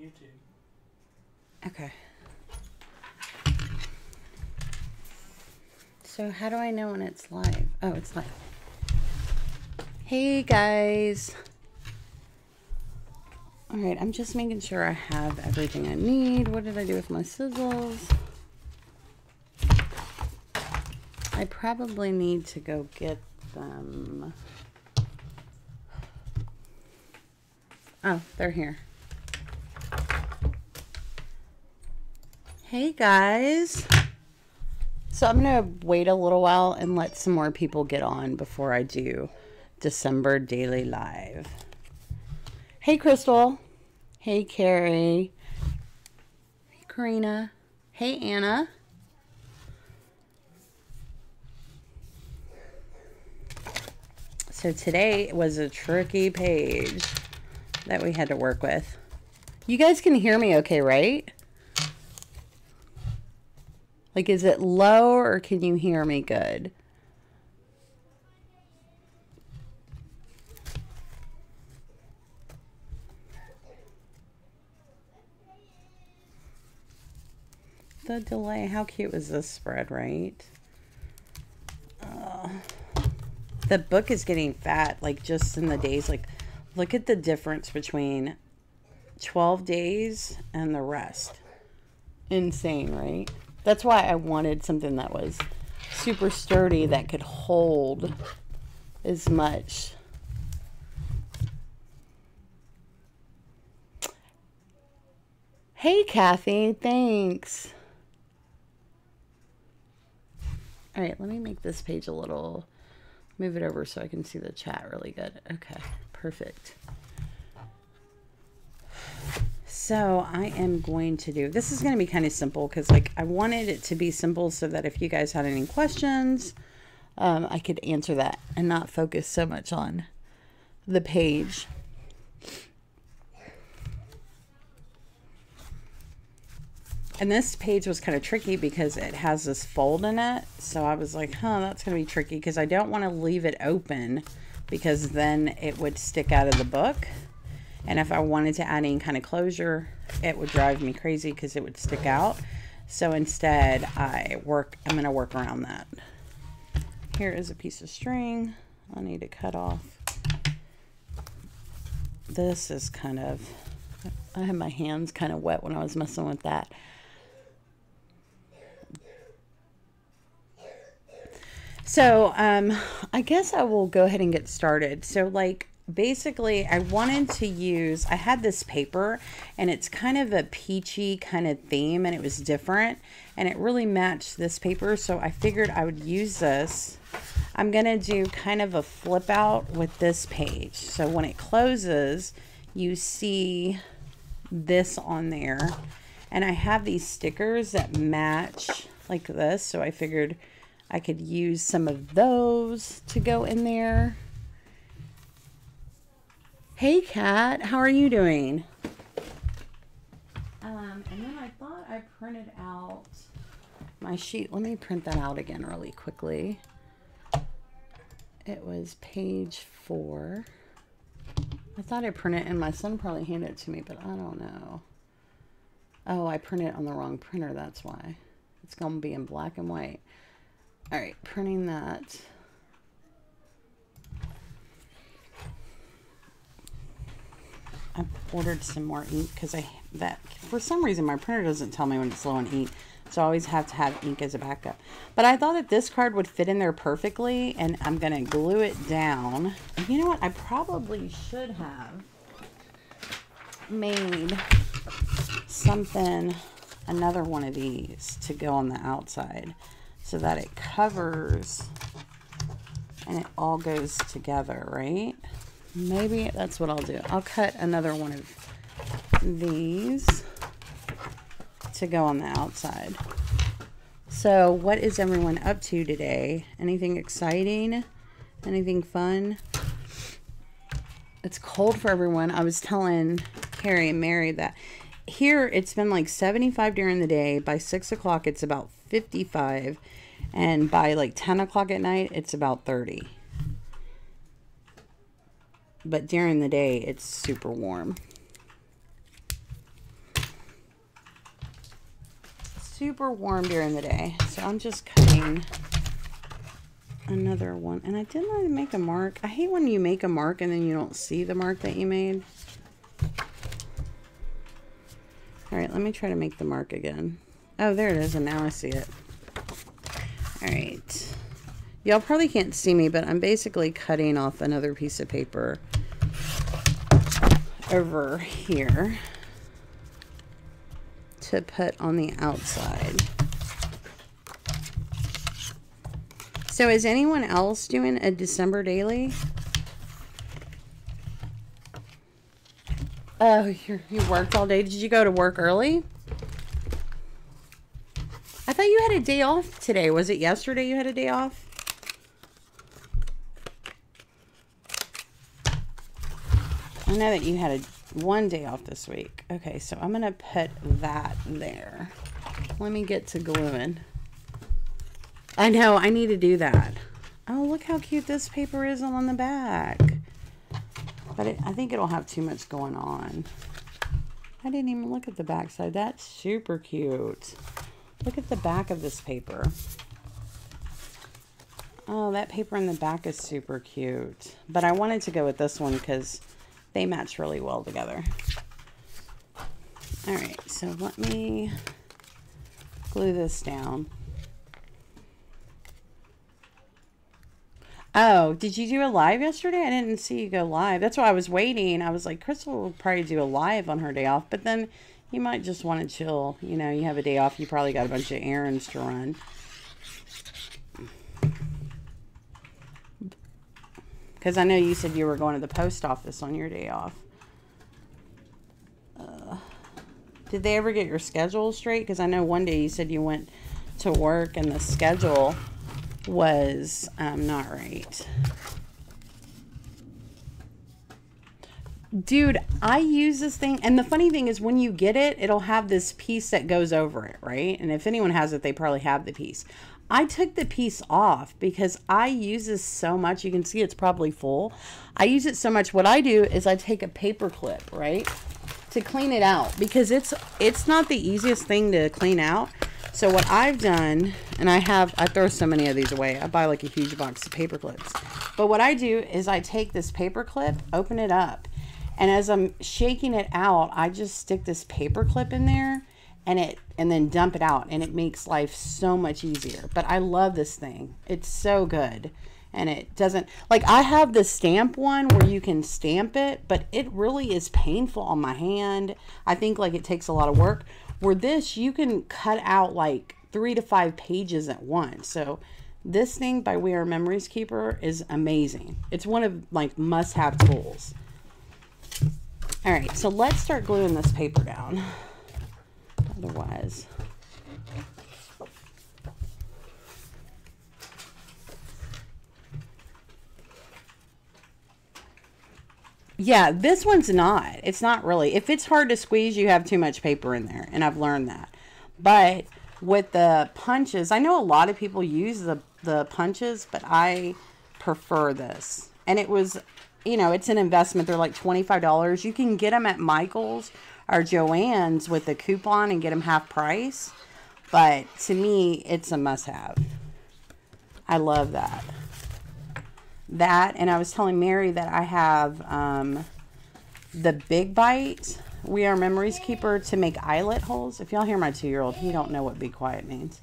YouTube. Okay. So how do I know when it's live? Oh, it's live. Hey guys. All right, I'm just making sure I have everything I need. What did I do with my sizzles? I probably need to go get them. Oh, they're here. Hey guys. So I'm going to wait a little while and let some more people get on before I do December Daily Live. Hey Crystal. Hey Carrie. Hey Karina. Hey Anna. So today was a tricky page that we had to work with. You guys can hear me okay, right? Like, is it low or can you hear me good? The delay. How cute was this spread, right? The book is getting fat, like just in the days. Like, look at the difference between 12 days and the rest. Insane, right? That's why I wanted something that was super sturdy that could hold as much. Hey, Kathy, thanks. All right, let me make this page a little, move it over so I can see the chat really good. Okay, perfect. So I am going to do, this is going to be kind of simple because like I wanted it to be simple so that if you guys had any questions, I could answer that and not focus so much on the page. And this page was kind of tricky because it has this fold in it. So I was like, huh, that's going to be tricky because I don't want to leave it open because then it would stick out of the book. And if I wanted to add any kind of closure, it would drive me crazy because it would stick out. So instead, I'm going to work around that. Here is a piece of string I need to cut off. This is kind of, I had my hands kind of wet when I was messing with that. So, I guess I will go ahead and get started. So like, basically I wanted to use, I had this paper and it's kind of a peachy kind of theme and it was different and it really matched this paper. So I figured I would use this. I'm going to do kind of a flip out with this page. So when it closes, you see this on there and I have these stickers that match like this. So I figured I could use some of those to go in there. Hey, Kat, how are you doing? And then I thought I printed out my sheet. Let me print that out again really quickly. It was page 4. I thought I printed it, and my son probably handed it to me, but I don't know. Oh, I printed it on the wrong printer, that's why. It's going to be in black and white. All right, printing that. I ordered some more ink because for some reason my printer doesn't tell me when it's low on ink, so I always have to have ink as a backup. But I thought that this card would fit in there perfectly, and I'm gonna glue it down. And you know what? I probably should have made something, another one of these to go on the outside, so that it covers and it all goes together, right? Maybe that's what I'll do. I'll cut another one of these to go on the outside. So what is everyone up to today? Anything exciting? Anything fun? It's cold for everyone. I was telling Carrie and Mary that here it's been like 75 during the day. By 6 o'clock it's about 55. And by like 10 o'clock at night it's about 30. But during the day, it's super warm. super warm during the day. So I'm just cutting another one. And I didn't really make a mark. I hate when you make a mark and then you don't see the mark that you made. All right, let me try to make the mark again. Oh, there it is, and now I see it. All right. Y'all probably can't see me, but I'm basically cutting off another piece of paper over here to put on the outside. So is anyone else doing a December daily? Oh, you worked all day. Did you go to work early? I thought you had a day off today. Was it yesterday you had a day off? I know that you had one day off this week. Okay, so I'm going to put that there. Let me get to gluing. I know, I need to do that. Oh, look how cute this paper is on the back. But I think it'll have too much going on. I didn't even look at the back side. That's super cute. Look at the back of this paper. Oh, that paper in the back is super cute. But I wanted to go with this one because they match really well together. All right, so let me glue this down. Oh, did you do a live yesterday? I didn't see you go live. That's why I was waiting. I was like, Crystal will probably do a live on her day off, but then you might just want to chill. You know, you have a day off. You probably got a bunch of errands to run. Because I know you said you were going to the post office on your day off. Did they ever get your schedule straight? Because I know one day you said you went to work and the schedule was not right. Dude, I use this thing, and the funny thing is when you get it, it'll have this piece that goes over it, right? And if anyone has it, they probably have the piece. I took the piece off because I use this so much. You can see it's probably full. I use it so much. What I do is I take a paper clip, right, to clean it out, because it's not the easiest thing to clean out. So what I've done, and I throw so many of these away. I buy like a huge box of paper clips. But what I do is I take this paper clip, open it up, and as I'm shaking it out, I just stick this paper clip in there and then dump it out, and it makes life so much easier. But I love this thing. It's so good. And it doesn't, like, I have the stamp one where you can stamp it, but it really is painful on my hand. I think like it takes a lot of work. Where this, you can cut out like 3 to 5 pages at once. So this thing by We Are Memories Keeper is amazing. It's one of like must-have tools. All right, so let's start gluing this paper down. Otherwise, yeah, this one's not. It's not really. If it's hard to squeeze, you have too much paper in there, and I've learned that. But with the punches, I know a lot of people use the punches, but I prefer this. And it was, you know, it's an investment. They're like $25. You can get them at Michael's or Joann's with a coupon and get them half price. But to me, it's a must-have. I love that. That, and I was telling Mary that I have the Big Bite We Are Memories Keeper to make eyelet holes. If y'all hear my 2-year-old, he don't know what be quiet means.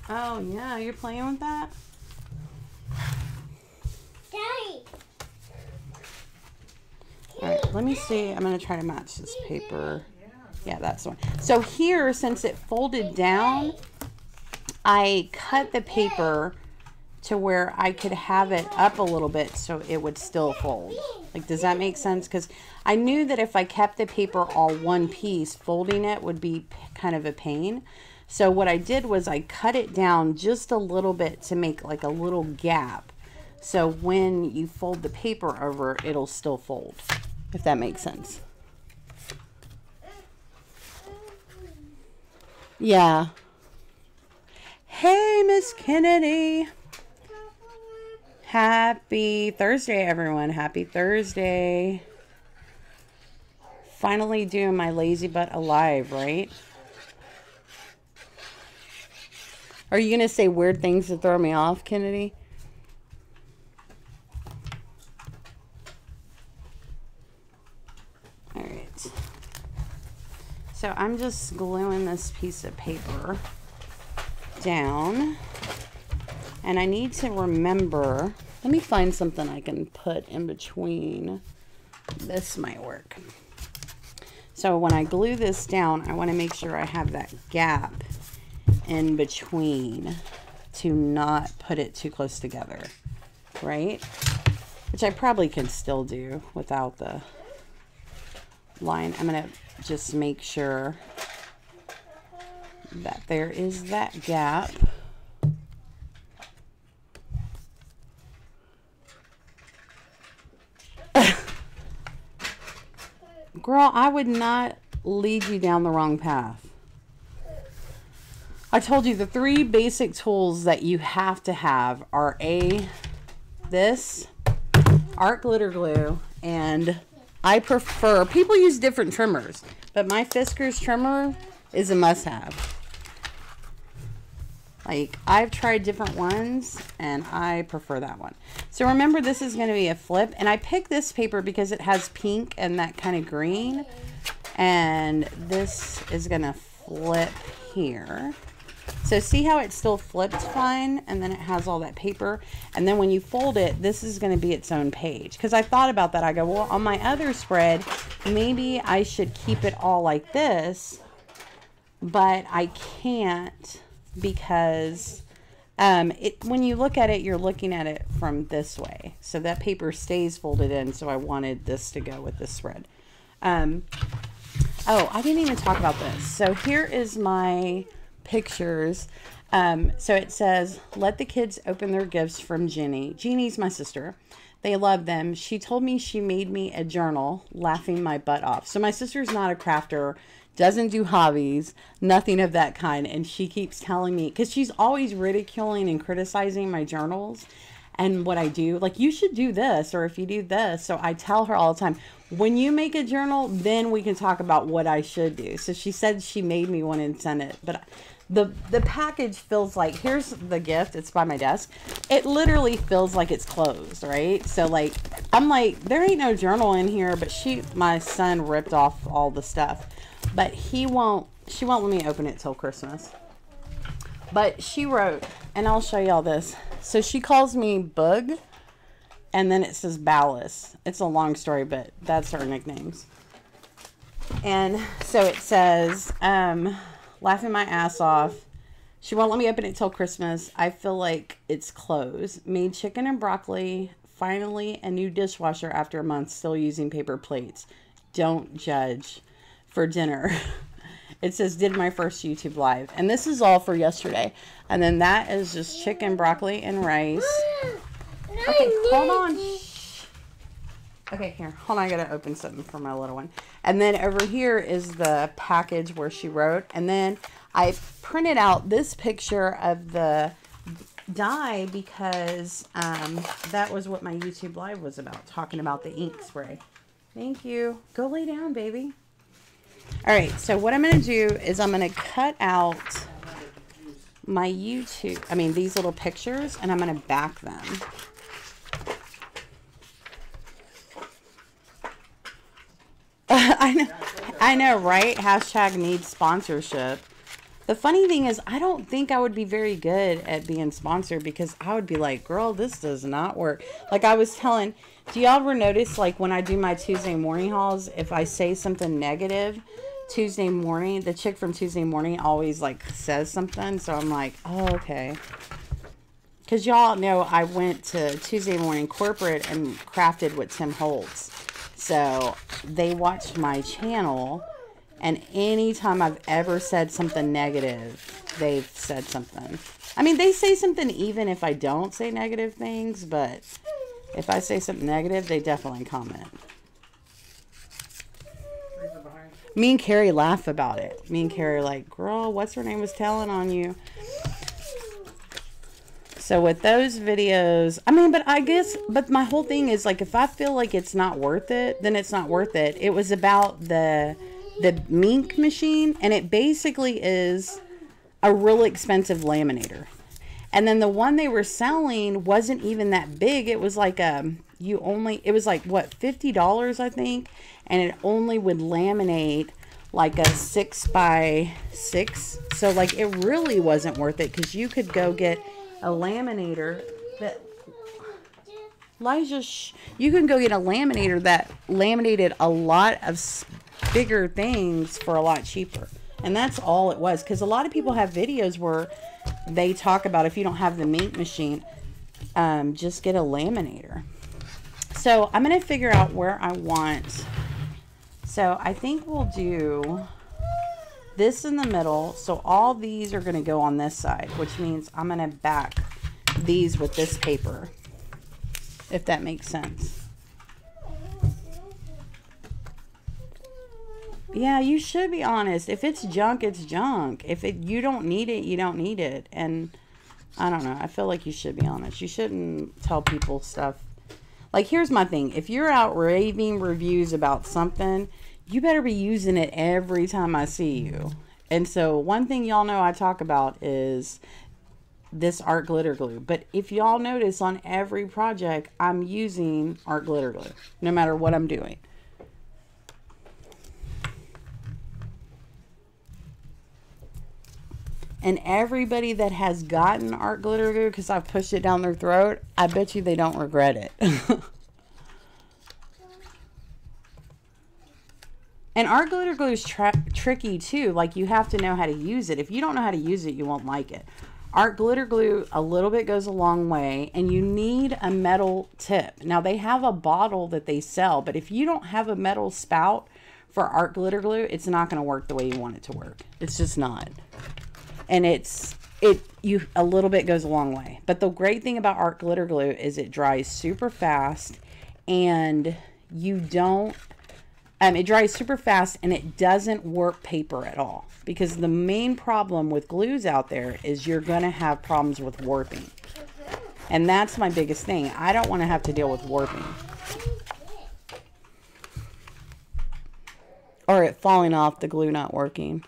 Oh yeah, you're playing with that? Daddy. Alright, let me see. I'm going to try to match this paper. Yeah, that's the one. So here, since it folded down, I cut the paper to where I could have it up a little bit so it would still fold. Like, does that make sense? Because I knew that if I kept the paper all one piece, folding it would be kind of a pain. So what I did was I cut it down just a little bit to make like a little gap. So when you fold the paper over, it'll still fold, if that makes sense. Yeah. Hey, Miss Kennedy. Happy Thursday, everyone. Happy Thursday. Finally doing my lazy butt alive, right? Are you going to say weird things to throw me off, Kennedy? All right. So I'm just gluing this piece of paper down. And I need to remember, let me find something I can put in between. This might work. So when I glue this down, I want to make sure I have that gap in between to not put it too close together, right? Which I probably could still do without the line. I'm going to just make sure that there is that gap. Girl, I would not lead you down the wrong path. I told you the 3 basic tools that you have to have are this art glitter glue, and I prefer, people use different trimmers, but my Fiskars trimmer is a must-have. Like, I've tried different ones, and I prefer that one. So remember, this is going to be a flip, and I picked this paper because it has pink and that kind of green, and this is going to flip here. So see how it still flips fine, and then it has all that paper, and then when you fold it, this is going to be its own page. Because I thought about that. I go, well, on my other spread, maybe I should keep it all like this, but I can't, because when you look at it, you're looking at it from this way. So that paper stays folded in, so I wanted this to go with this spread. Oh, I didn't even talk about this. So here is my pictures. So it says, let the kids open their gifts from Jenny. Jeannie's my sister. They love them. She told me she made me a journal, laughing my butt off. So my sister's not a crafter, doesn't do hobbies, nothing of that kind. And she keeps telling me, because she's always ridiculing and criticizing my journals and what I do. Like, you should do this, or if you do this. So I tell her all the time, when you make a journal, then we can talk about what I should do. So she said she made me one and sent it. But the package feels like, here's the gift, it's by my desk. It literally feels like it's closed, right? So like, I'm like, there ain't no journal in here, but my son ripped off all the stuff. But she won't let me open it till Christmas. But she wrote, and I'll show y'all this. So she calls me Bug, and then it says Ballas. It's a long story, but that's her nicknames. And so it says, laughing my ass off. She won't let me open it till Christmas. I feel like it's closed. Made chicken and broccoli. Finally, a new dishwasher after a month, still using paper plates. Don't judge. For dinner. It says, did my first YouTube live. And this is all for yesterday. And then that is just chicken, broccoli, and rice. Okay, hold on. Shh. Okay, here. Hold on, I gotta open something for my little one. And then over here is the package where she wrote. And then I printed out this picture of the die because that was what my YouTube live was about, talking about the ink spray. Thank you. Go lay down, baby. All right, so what I'm going to do is I'm going to cut out my these little pictures, and I'm going to back them. I know, right? Hashtag needs sponsorship. The funny thing is, I don't think I would be very good at being sponsored, because I would be like, girl, this does not work. Like I was telling, do y'all ever notice, like when I do my Tuesday morning hauls, if I say something negative Tuesday morning, the chick from Tuesday morning always like says something. So I'm like, oh, okay. Because y'all know I went to Tuesday Morning Corporate and crafted with Tim Holtz. So they watched my channel, and anytime I've ever said something negative, they've said something. I mean, they say something even if I don't say negative things, but if I say something negative, they definitely comment. Me and Carrie laugh about it. Me and Carrie are like, girl, what's her name was telling on you. So with those videos, I mean, but my whole thing is like, if I feel like it's not worth it, then it's not worth it. It was about the mink machine, and it basically is a really expensive laminator. And then the one they were selling wasn't even that big. It was like it was like what, $50 I think, and it only would laminate like a 6x6. So like it really wasn't worth it, because you could go get a laminator that you can go get a laminator that laminated a lot of bigger things for a lot cheaper. And that's all it was, because a lot of people have videos where they talk about, if you don't have the meat machine, just get a laminator. So I'm going to figure out where I want. So I think we'll do this in the middle. So all these are going to go on this side, which means I'm going to back these with this paper, if that makes sense. Yeah, you should be honest. If it's junk, it's junk. If you don't need it, you don't need it. And I don't know. I feel like you should be honest. You shouldn't tell people stuff. Like, here's my thing. If you're out raving reviews about something, you better be using it every time I see you. And so one thing y'all know I talk about is this art glitter glue. But if y'all notice, on every project, I'm using art glitter glue, no matter what I'm doing. And everybody that has gotten art glitter glue because I've pushed it down their throat, I bet you they don't regret it. And art glitter glue is tricky too. Like, you have to know how to use it. If you don't know how to use it, you won't like it. Art glitter glue, a little bit goes a long way, and you need a metal tip. Now, they have a bottle that they sell, but if you don't have a metal spout for art glitter glue, it's not going to work the way you want it to work. It's just not. And a little bit goes a long way. But the great thing about art glitter glue is it dries super fast, and it dries super fast, and it doesn't warp paper at all. Because the main problem with glues out there is you're going to have problems with warping. And that's my biggest thing. I don't want to have to deal with warping. Or it falling off, the glue not working.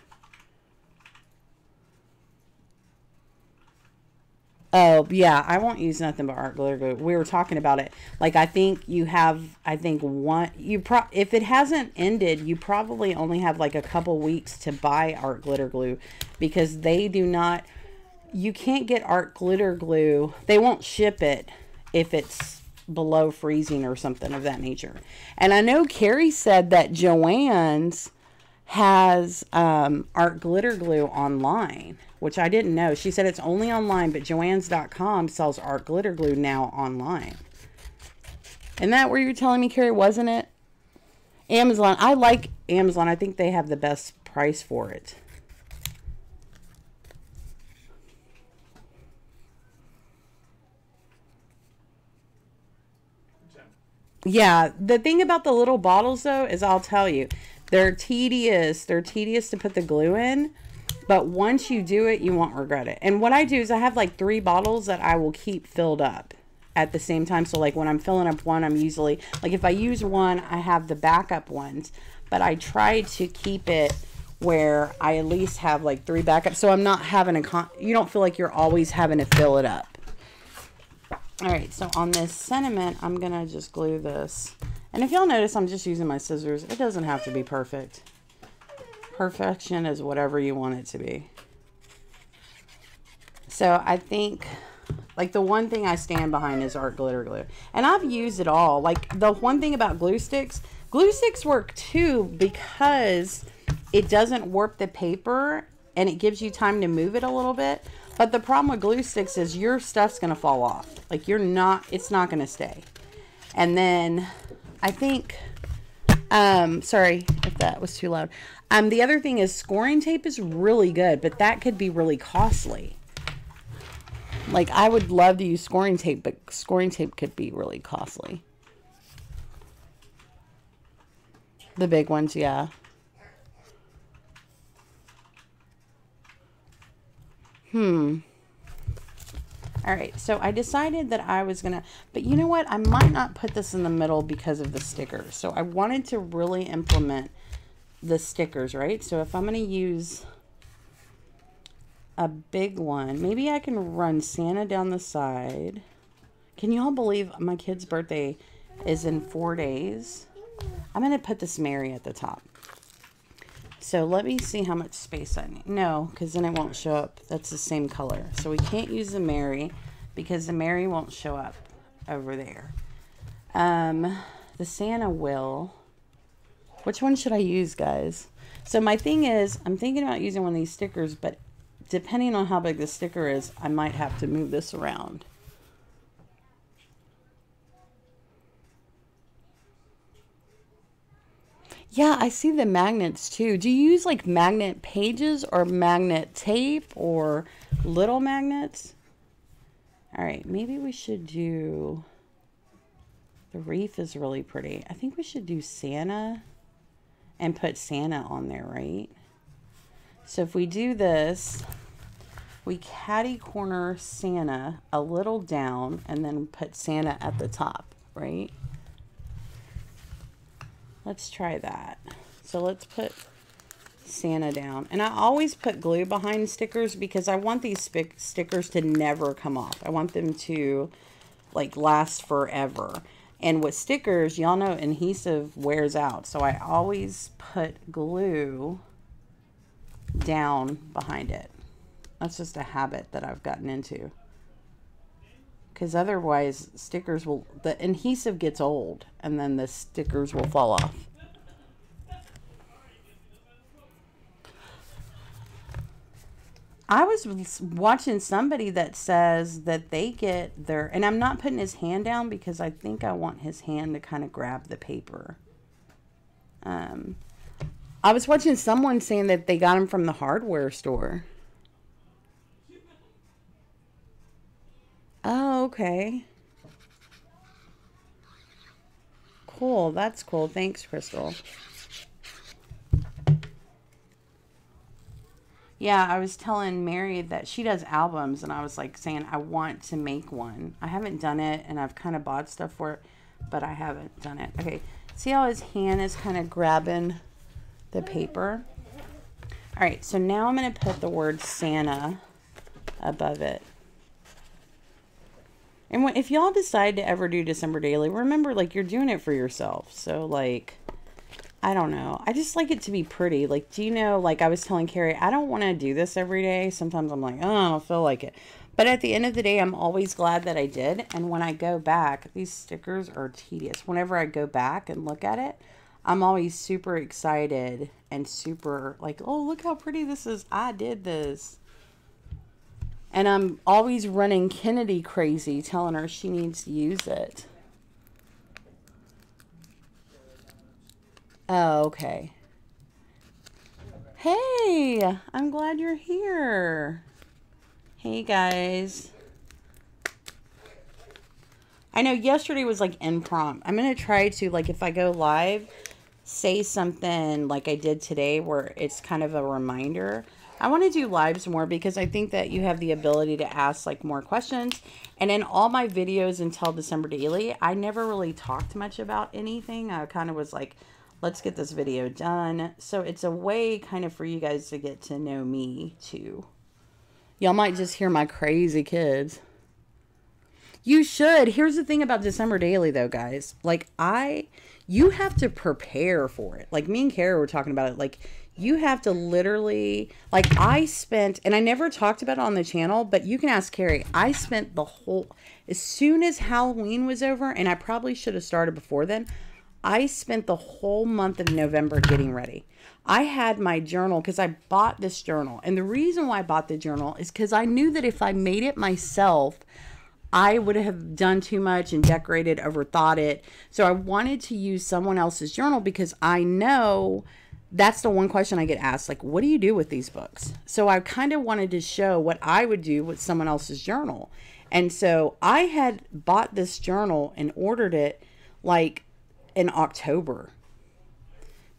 Oh, yeah, I won't use nothing but art glitter glue. We were talking about it. Like, I think you have, if it hasn't ended, you probably only have like a couple weeks to buy art glitter glue, because they do not, you can't get art glitter glue. They won't ship it if it's below freezing or something of that nature. And I know Carrie said that Joann's has art glitter glue online, which I didn't know. She said it's only online, but Joann's.com sells art glitter glue now online. Isn't that where you're telling me, Carrie, wasn't it? Amazon. I like Amazon. I think they have the best price for it. Yeah, the thing about the little bottles, though, is I'll tell you, they're tedious. They're tedious to put the glue in. But once you do it, you won't regret it. And what I do is I have like 3 bottles that I will keep filled up at the same time. So like when I'm filling up one, I'm usually, like if I use one, I have the backup ones. But I try to keep it where I at least have like 3 backups. So I'm not having you don't feel like you're always having to fill it up. All right, so on this sentiment, I'm going to just glue this. And if y'all notice, I'm just using my scissors. It doesn't have to be perfect. Perfection is whatever you want it to be. So I think, like, the one thing I stand behind is art glitter glue. And I've used it all. Like, the one thing about glue sticks work too, because it doesn't warp the paper and it gives you time to move it a little bit. But the problem with glue sticks is your stuff's going to fall off. Like, it's not going to stay. And then I think, sorry if that was too loud. The other thing is scoring tape is really good, but that could be really costly. Like, I would love to use scoring tape, but scoring tape could be really costly. The big ones, yeah. All right, so I decided that I was gonna, but you know what? I might not put this in the middle because of the stickers. So I wanted to really implement the stickers, right? So if I'm gonna use a big one. Maybe I can run Santa down the side. Can you all believe my kid's birthday is in 4 days? I'm going to put this Mary at the top. So let me see how much space I need. No, because then it won't show up. That's the same color. So we can't use the Mary because the Mary won't show up over there. The Santa will. Which one should I use, guys? So my thing is, I'm thinking about using one of these stickers, but depending on how big the sticker is, I might have to move this around. Yeah, I see the magnets too. Do you use like magnet pages or magnet tape or little magnets? All right, maybe we should do, the wreath is really pretty. I think we should do Santa and put Santa on there, right? So if we do this, we catty corner Santa a little down and then put Santa at the top, right? Let's try that. So let's put Santa down. And I always put glue behind stickers because I want these stickers to never come off. I want them to like last forever. And with stickers, y'all know adhesive wears out. So I always put glue down behind it. That's just a habit that I've gotten into. Because otherwise stickers will, the adhesive gets old and then the stickers will fall off. I was watching somebody that says that they get their, and I'm not putting his hand down because I think I want his hand to kind of grab the paper. I was watching someone saying that they got them from the hardware store. Oh, okay. Cool. That's cool. Thanks, Crystal. Yeah, I was telling Mary that she does albums, and I was like saying I want to make one. I haven't done it, and I've kind of bought stuff for it, but I haven't done it. Okay, see how his hand is kind of grabbing the paper? All right, so now I'm going to put the word Santa above it. And if y'all decide to ever do December Daily, remember, like, you're doing it for yourself. So, like, I don't know. I just like it to be pretty. Like, do you know, like I was telling Carrie, I don't want to do this every day. Sometimes I'm like, oh, I don't feel like it. But at the end of the day, I'm always glad that I did. And when I go back, these stickers are tedious. Whenever I go back and look at it, I'm always super excited and super like, oh, look how pretty this is. I did this. And I'm always running Kennedy crazy, telling her she needs to use it. Oh, okay. Hey, I'm glad you're here. Hey, guys. I know yesterday was like impromptu. I'm going to try to, like, if I go live, say something like I did today where it's kind of a reminder. I want to do lives more because I think that you have the ability to ask like more questions. And in all my videos until December Daily, I never really talked much about anything. I kind of was like, let's get this video done. So it's a way kind of for you guys to get to know me too. Y'all might just hear my crazy kids. You should. Here's the thing about December Daily though, guys. Like you have to prepare for it. Like me and Kara were talking about it. Like you have to literally, like I spent, and I never talked about it on the channel, but you can ask Carrie. I spent the whole, as soon as Halloween was over, and I probably should have started before then, I spent the whole month of November getting ready. I had my journal because I bought this journal. And the reason why I bought the journal is because I knew that if I made it myself, I would have done too much and decorated, overthought it. So I wanted to use someone else's journal because I know that's the one question I get asked, like, what do you do with these books? So I kind of wanted to show what I would do with someone else's journal. And so I had bought this journal and ordered it like in October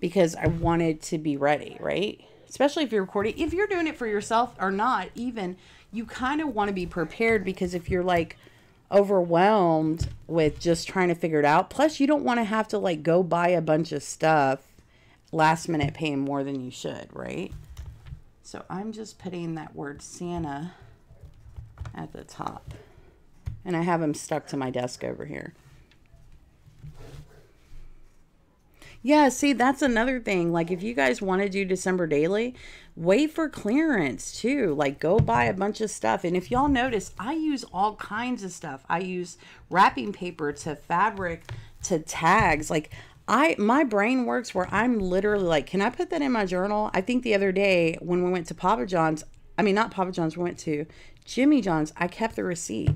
because I wanted to be ready, right? Especially if you're recording, if you're doing it for yourself or not, even you kind of want to be prepared because if you're like overwhelmed with just trying to figure it out, plus you don't want to have to like go buy a bunch of stuff last minute paying more than you should, right? So I'm just putting that word Santa at the top. And I have them stuck to my desk over here. Yeah, see, that's another thing. Like, if you guys want to do December daily, wait for clearance too. Like, go buy a bunch of stuff. And if y'all notice, I use all kinds of stuff. I use wrapping paper to fabric to tags. Like, my brain works where I'm literally like, can I put that in my journal? I think the other day when we went to Papa John's, I mean, not Papa John's, we went to Jimmy John's, I kept the receipt.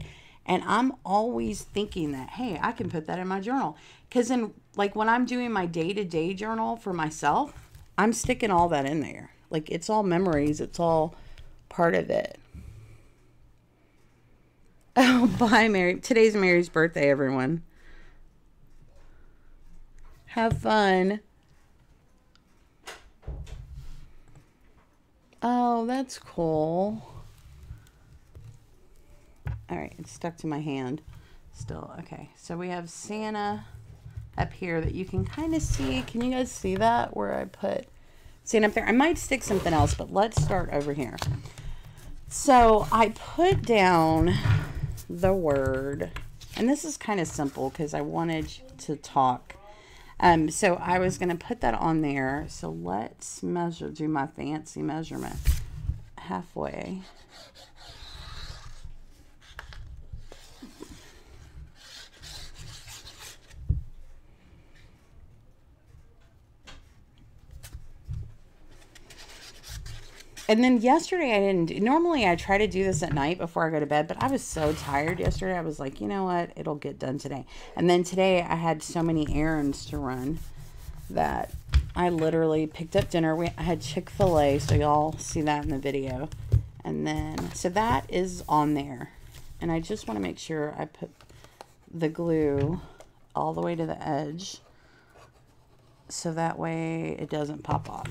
And I'm always thinking that, hey, I can put that in my journal. Because like when I'm doing my day-to-day journal for myself, I'm sticking all that in there. Like, it's all memories. It's all part of it. Oh, bye, Mary. Today's Mary's birthday, everyone. Have fun. Oh, that's cool. All right, it's stuck to my hand still. Okay, so we have Santa up here that you can kind of see. Can you guys see that where I put Santa up there? I might stick something else, but let's start over here. So I put down the word, and this is kind of simple because I wanted to talk. So I was going to put that on there. So let's do my fancy measurement halfway. And then yesterday I didn't. Normally I try to do this at night before I go to bed, but I was so tired yesterday. I was like, you know what? It'll get done today. And then today I had so many errands to run that I literally picked up dinner. I had Chick-fil-A, so y'all see that in the video. And then, so that is on there. And I just want to make sure I put the glue all the way to the edge so that way it doesn't pop off.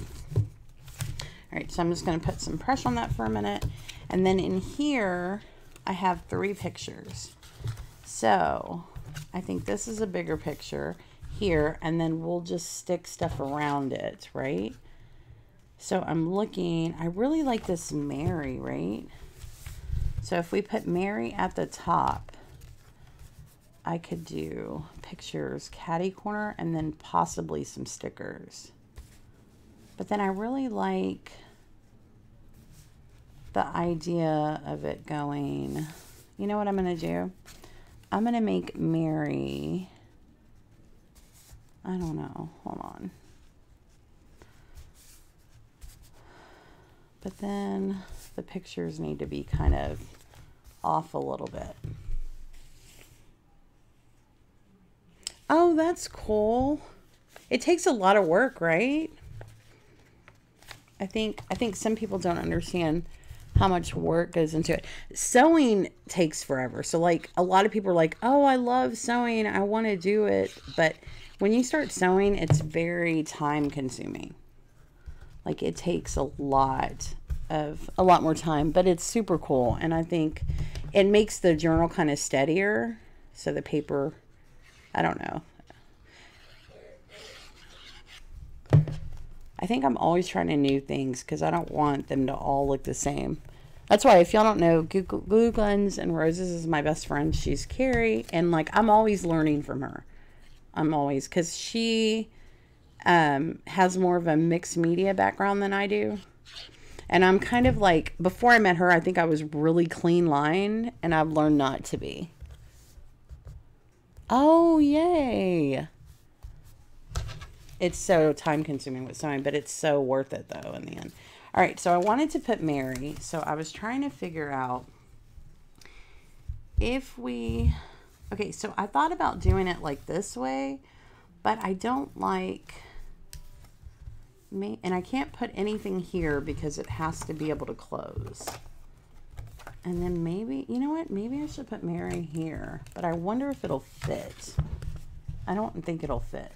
All right, so I'm just going to put some pressure on that for a minute. And then in here, I have 3 pictures. So I think this is a bigger picture here, and then we'll just stick stuff around it, right? So I'm looking, I really like this Mary, right? So if we put Mary at the top, I could do pictures, catty corner, and then possibly some stickers. But then I really like the idea of it going, you know what I'm going to do? I'm going to make Mary, I don't know, hold on. But then the pictures need to be kind of off a little bit. Oh, that's cool. It takes a lot of work, right? I think some people don't understand how much work goes into it. Sewing takes forever. So like a lot of people are like, oh, I love sewing, I want to do it. But when you start sewing, it's very time consuming. Like it takes a lot more time, but it's super cool. And I think it makes the journal kind of steadier. So the paper, I don't know. I think I'm always trying to new things because I don't want them to all look the same. That's why, if y'all don't know, Glue Guns and Roses is my best friend. She's Carrie, and like I'm always learning from her. I'm always, because she has more of a mixed media background than I do. And I'm kind of like, before I met her, I think I was really clean line, and I've learned not to be. Oh, yay. It's so time consuming with sewing, but it's so worth it though in the end. All right, so I wanted to put Mary. So I was trying to figure out if we, okay, so I thought about doing it like this way, but I don't like me, and I can't put anything here because it has to be able to close. And then maybe, you know what? Maybe I should put Mary here, but I wonder if it'll fit. I don't think it'll fit.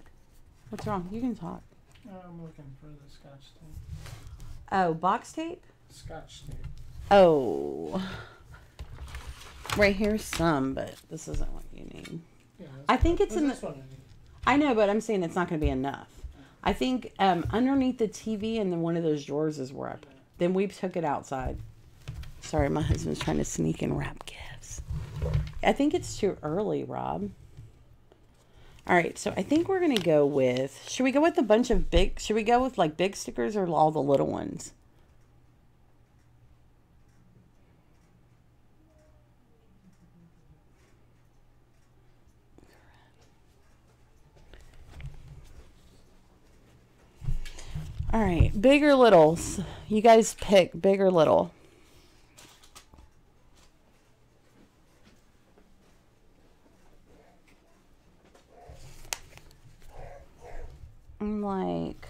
What's wrong? You can talk. I'm looking for the Scotch tape. Oh, box tape? Scotch tape. Oh. Right here's some, but this isn't what you need. Yeah, I think it's in the... One I need. I know, but I'm saying it's not going to be enough. I think underneath the TV and then one of those drawers is where I put... Then we took it outside. Sorry, my husband's trying to sneak and wrap gifts. I think it's too early, Rob. All right, so I think we're going to go with, should we go with a bunch of big, should we go with like big stickers or all the little ones? All right, big or little? You guys pick big or little. I'm like,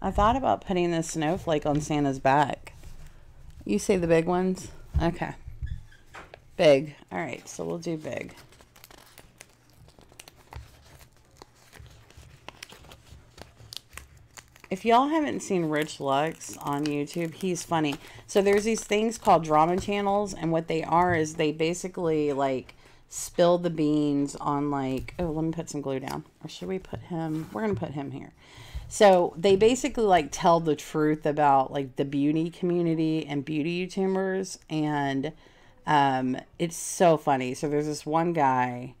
I thought about putting this snowflake on Santa's back. You say the big ones? Okay. Big. All right, so we'll do big. If y'all haven't seen Rich Lux on YouTube, he's funny. So there's these things called drama channels, and what they are is they basically like spill the beans on like, oh, let me put some glue down. Or should we put him? We're going to put him here. So they basically like tell the truth about like the beauty community and beauty YouTubers, and it's so funny. So there's this one guy,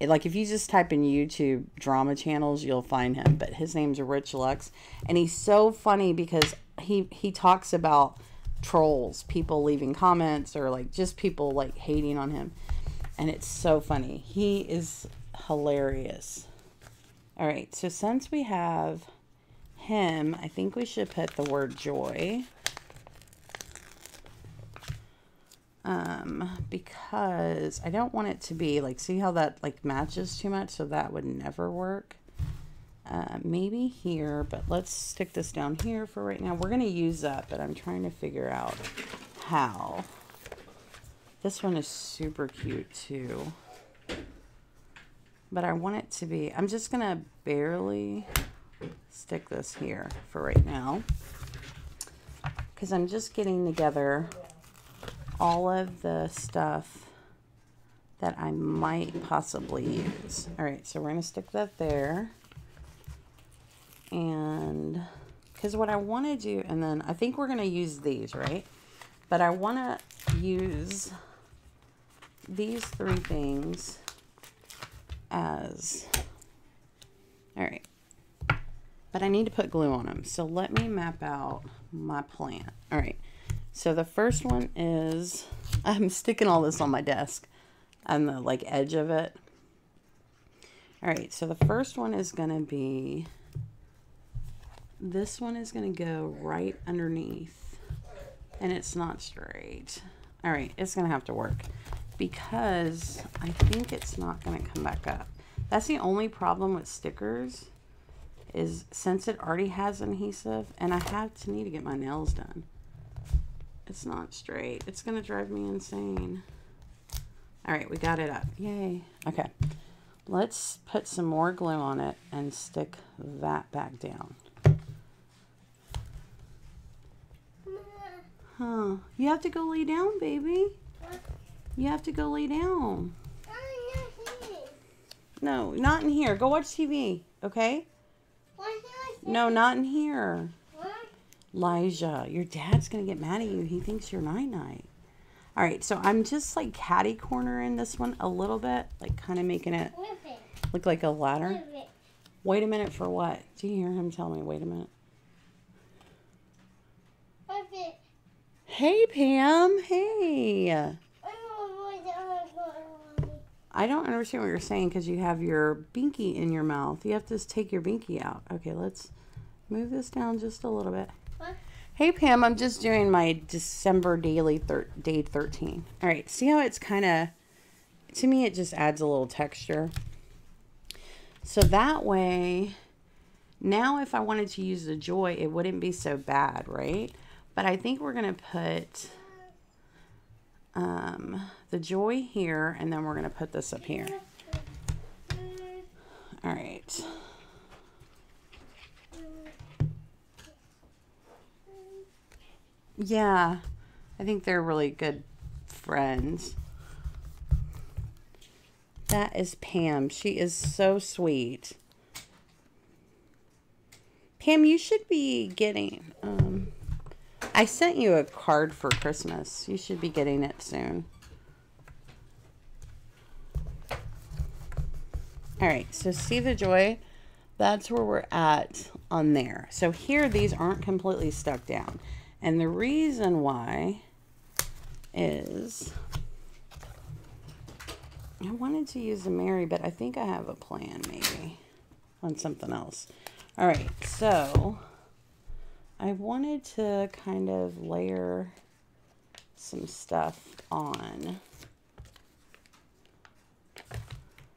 like if you just type in YouTube drama channels, you'll find him, but his name's Rich Lux, and he's so funny because he talks about trolls, people leaving comments, or like just people like hating on him, and it's so funny. He is hilarious. All right, so since we have him, I think we should put the word joy. Because I don't want it to be like, see how that like matches too much, so that would never work. Maybe here, but let's stick this down here for right now. We're going to use that, but I'm trying to figure out how. This one is super cute too, but I want it to be, I'm just going to barely stick this here for right now, because I'm just getting together all of the stuff that I might possibly use. All right, so we're going to stick that there. And because what I want to do, and then I think we're going to use these, right? But I want to use these three things as, all right. But I need to put glue on them. So let me map out my plan. All right. So the first one is, I'm sticking all this on my desk on the like edge of it. All right, so the first one is going to be, this one is going to go right underneath, and it's not straight. All right, it's going to have to work because I think it's not going to come back up. That's the only problem with stickers, is since it already has adhesive, and I need to get my nails done. It's not straight. It's going to drive me insane. All right, we got it up. Yay. Okay. Let's put some more glue on it and stick that back down. Huh. You have to go lay down, baby. You have to go lay down. No, not in here. Go watch TV, okay? No, not in here. Elijah, your dad's going to get mad at you. He thinks you're night-night. All right, so I'm just like catty cornering this one a little bit, like kind of making it look like a ladder. Wait a minute for what? Do you hear him tell me, wait a minute? Hey, Pam. Hey. I don't understand what you're saying because you have your binky in your mouth. You have to take your binky out. Okay, let's move this down just a little bit. Hey, Pam, I'm just doing my December daily day 13. All right, see how it's kind of, to me, it just adds a little texture. So that way, now if I wanted to use the joy, it wouldn't be so bad, right? But I think we're going to put the joy here, and then we're going to put this up here. All right. Yeah, I think they're really good friends. That is Pam. She is so sweet. Cam, you should be getting, I sent you a card for Christmas. You should be getting it soon. All right, so see the joy? That's where we're at on there. So here, these aren't completely stuck down. And the reason why is I wanted to use the Mary, but I think I have a plan maybe on something else. All right, so I wanted to kind of layer some stuff on.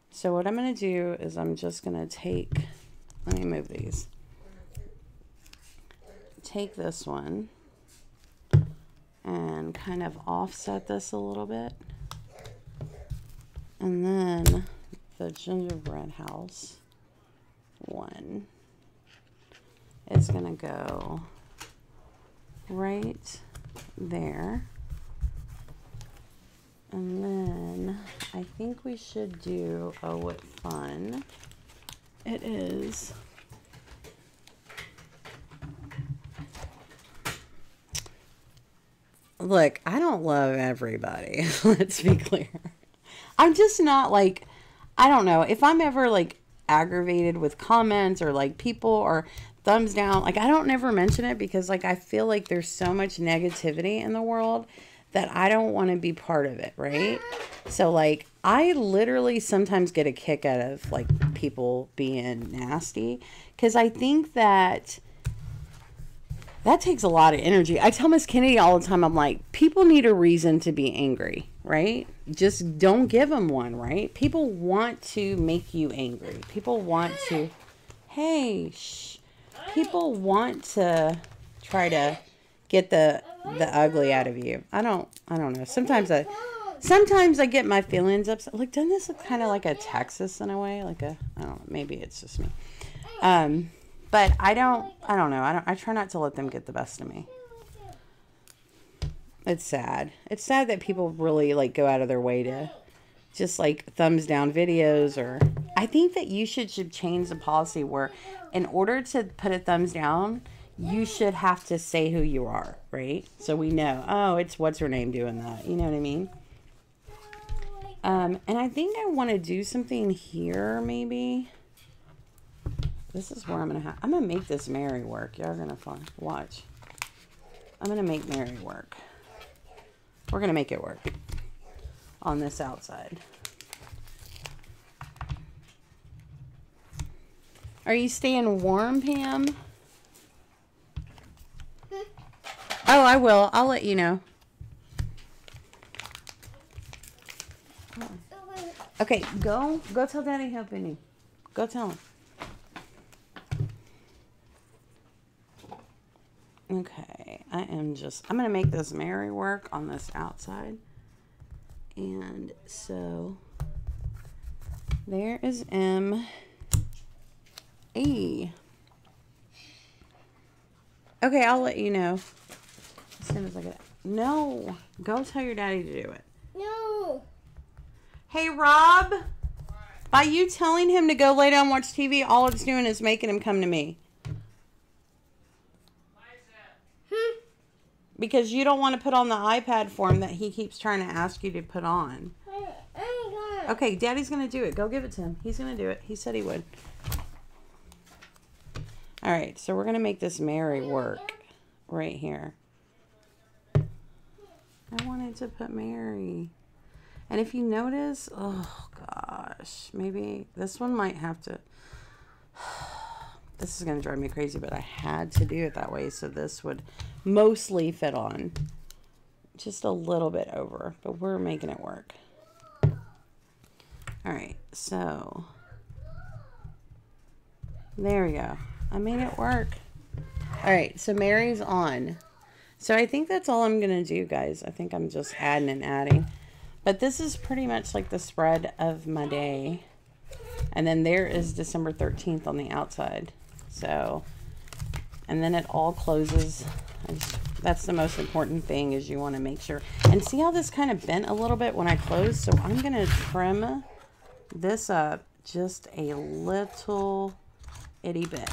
So what I'm going to do is I'm just going to take, let me move these. Take this one and kind of offset this a little bit. And then the gingerbread house one is going to go right there. And then I think we should do, oh, what fun it is. Look, I don't love everybody. Let's be clear. I'm just not like, I don't know. If I'm ever like aggravated with comments or like people or thumbs down, like I don't never mention it because like I feel like there's so much negativity in the world that I don't want to be part of it, right? So like I literally sometimes get a kick out of like people being nasty because I think that takes a lot of energy. I tell Miss Kennedy all the time, I'm like, people need a reason to be angry, right? Just don't give them one, right? People want to make you angry. People want to, hey, shh. People want to try to get the ugly out of you. I don't know. Sometimes I get my feelings upset. Like, doesn't this look kind of like a Texas in a way? Like a, I don't know, maybe it's just me. But I don't know. I try not to let them get the best of me. It's sad. It's sad that people really like go out of their way to just like thumbs down videos, or I think that you should change the policy where in order to put a thumbs down, you should have to say who you are, right? So we know, oh, it's what's her name doing that. You know what I mean? And I think I want to do something here maybe. This is where I'm going to make this Mary work. Y'all are going to watch. I'm going to make Mary work. We're going to make it work on this outside. Are you staying warm, Pam? Oh, I will. I'll let you know. Okay, go tell Daddy helping you. Go tell him. Okay, I'm going to make this Mary work on this outside. And so there is M. E. Okay, I'll let you know as soon as I get it. No, go tell your daddy to do it. No. Hey, Rob, by you telling him to go lay down and watch TV, all it's doing is making him come to me. Because you don't want to put on the iPad for him that he keeps trying to ask you to put on. Okay, Daddy's going to do it. Go give it to him. He's going to do it. He said he would. All right, so we're going to make this Mary work right here. I wanted to put Mary. And if you notice, oh gosh, maybe this one might have to... This is going to drive me crazy, but I had to do it that way so this would mostly fit on. Just a little bit over, but we're making it work. All right, so there we go. I made it work. All right, so Mary's on. So I think that's all I'm going to do, guys. I think I'm just adding and adding. But this is pretty much like the spread of my day. And then there is December 13th on the outside. So, and then it all closes. That's the most important thing, is you want to make sure. And see how this kind of bent a little bit when I close? So I'm going to trim this up just a little itty bit.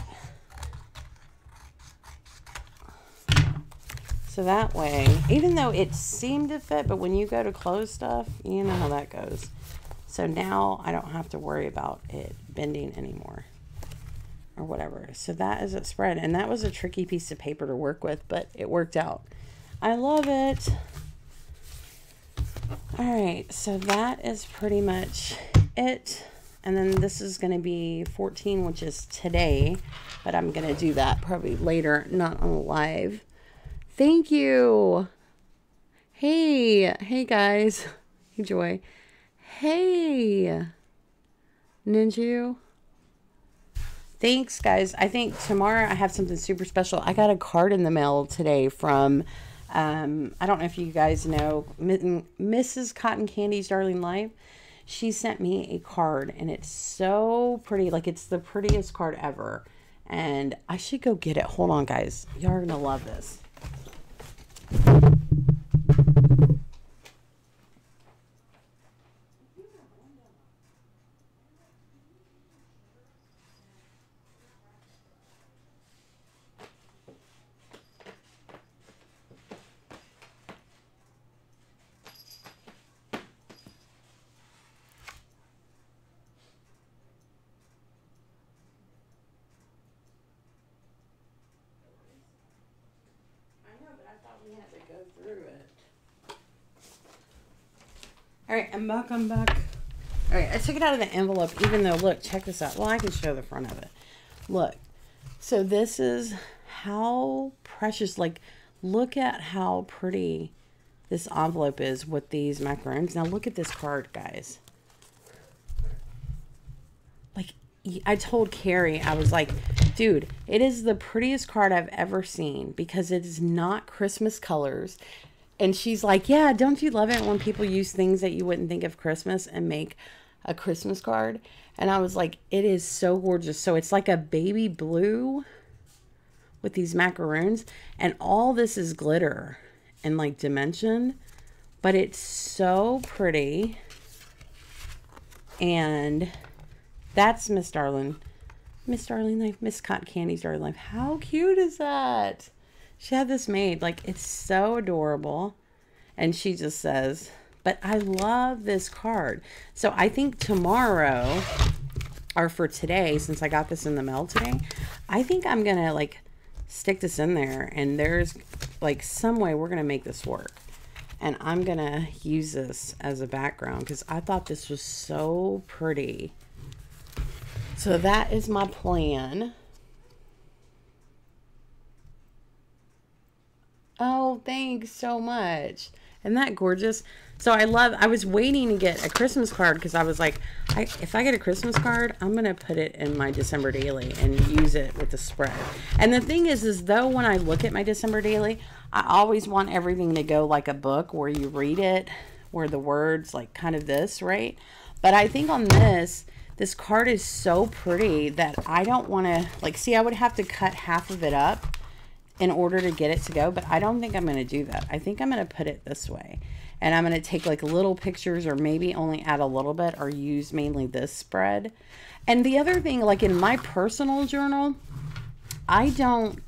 So that way, even though it seemed to fit, but when you go to close stuff, you know how that goes. So now I don't have to worry about it bending anymore or whatever. So that is it spread. And that was a tricky piece of paper to work with, but it worked out. I love it. All right, so that is pretty much it. And then this is going to be 14, which is today, but I'm going to do that probably later, not on the live. Thank you. Hey guys. Hey, Joy. Hey, Ninju. Thanks, guys. I think tomorrow I have something super special. I got a card in the mail today from, I don't know if you guys know, Mrs. Cotton Candy's Darling Life. She sent me a card, and it's so pretty. Like, it's the prettiest card ever. And I should go get it. Hold on, guys. Y'all are going to love this. All right, I'm back. All right, I took it out of the envelope, even though, look, check this out. Well, I can show the front of it. Look, so this is how precious, like, look at how pretty this envelope is with these macaroons. Now, look at this card, guys. Like, I told Carrie, I was like, dude, it is the prettiest card I've ever seen because it is not Christmas colors. And she's like, yeah, don't you love it when people use things that you wouldn't think of Christmas and make a Christmas card? And I was like, it is so gorgeous. So it's like a baby blue with these macaroons. And all this is glitter and like dimension. But it's so pretty. And that's Miss Darling Life, Miss Cotton Candy's Darling Life. How cute is that? She had this made. Like, it's so adorable. And she just says, but I love this card. So I think tomorrow, or for today, since I got this in the mail today, I think I'm going to, like, stick this in there. And there's, like, some way we're going to make this work. And I'm going to use this as a background because I thought this was so pretty. So that is my plan. Oh, thanks so much. Isn't that gorgeous? So I was waiting to get a Christmas card because I was like, if I get a Christmas card, I'm going to put it in my December Daily and use it with the spread. And the thing is though, when I look at my December Daily, I always want everything to go like a book where you read it, where the words like kind of this, right? But I think on this card is so pretty that I don't want to, like, see, I would have to cut half of it up in order to get it to go, but I don't think I'm going to do that. I think I'm going to put it this way, and I'm going to take like little pictures or maybe only add a little bit or use mainly this spread. And the other thing, like in my personal journal, I don't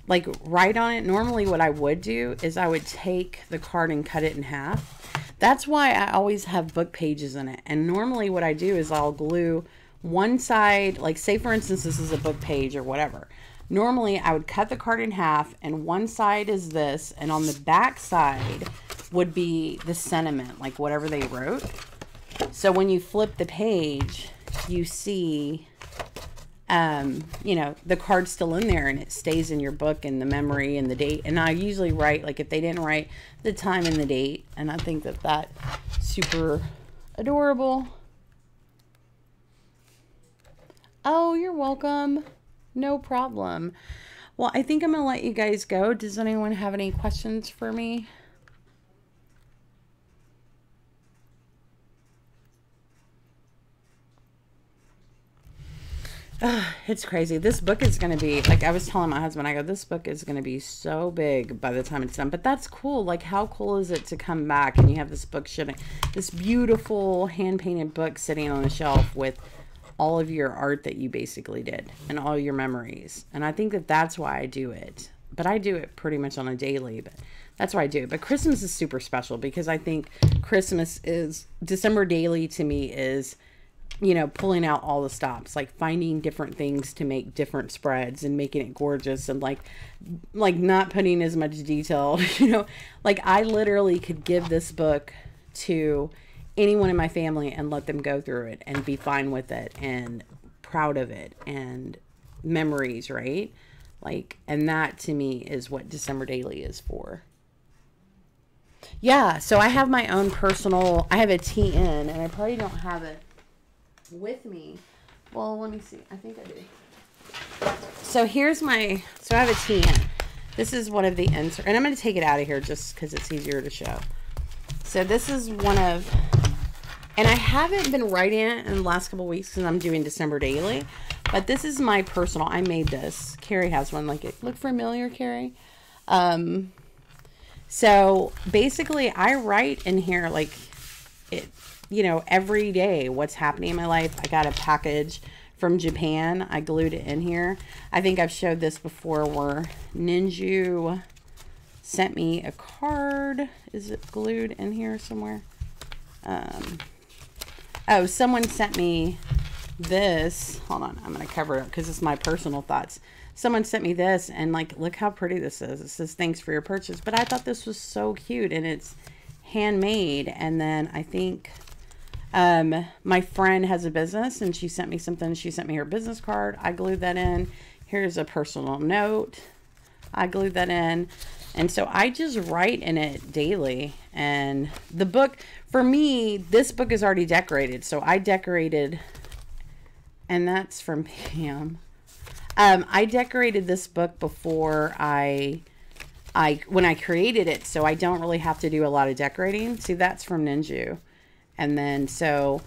like write on it. Normally what I would do is I would take the card and cut it in half. That's why I always have book pages in it. And normally what I do is I'll glue one side, like say for instance this is a book page or whatever. Normally, I would cut the card in half, and one side is this, and on the back side would be the sentiment, like whatever they wrote. So when you flip the page, you see, you know, the card's still in there, and it stays in your book and the memory and the date. And I usually write, like if they didn't write the time and the date, and I think that that's super adorable. Oh, you're welcome. No problem. Well, I think I'm going to let you guys go. Does anyone have any questions for me? It's crazy. This book is going to be, like I was telling my husband, I go, this book is going to be so big by the time it's done. But that's cool. Like, how cool is it to come back and you have this book sitting, this beautiful hand-painted book sitting on a shelf with all of your art that you basically did and all your memories. And I think that that's why I do it. but I do it pretty much on a daily, but that's why I do it. But Christmas is super special because I think Christmas is, December daily to me is, you know, pulling out all the stops, like finding different things to make different spreads and making it gorgeous, and like not putting as much detail, you know, like I literally could give this book to anyone in my family and let them go through it and be fine with it and proud of it and memories, right? Like, and that to me is what December daily is for. Yeah, so I have my own personal, I have a TN, and I probably don't have it with me. Well, let me see. I think I do. So here's my, so I have a TN. This is one of the inserts, and I'm going to take it out of here just because it's easier to show. So this is one of, and I haven't been writing it in the last couple of weeks because I'm doing December daily, but this is my personal, I made this. Carrie has one, like it look familiar, Carrie? So basically I write in here like it, you know, every day what's happening in my life. I got a package from Japan. I glued it in here. I think I've showed this before where Ninju sent me a card. Is it glued in here somewhere? Oh, someone sent me this. Hold on, I'm going to cover it up because it's my personal thoughts. Someone sent me this, and like, look how pretty this is. It says, thanks for your purchase. But I thought this was so cute, and it's handmade. And then I think my friend has a business, and she sent me something. She sent me her business card. I glued that in. Here's a personal note. I glued that in. And so I just write in it daily. And the book, for me, this book is already decorated. So I decorated, and that's from Pam. I decorated this book before when I created it, so I don't really have to do a lot of decorating. See, that's from Ninju. And then, so,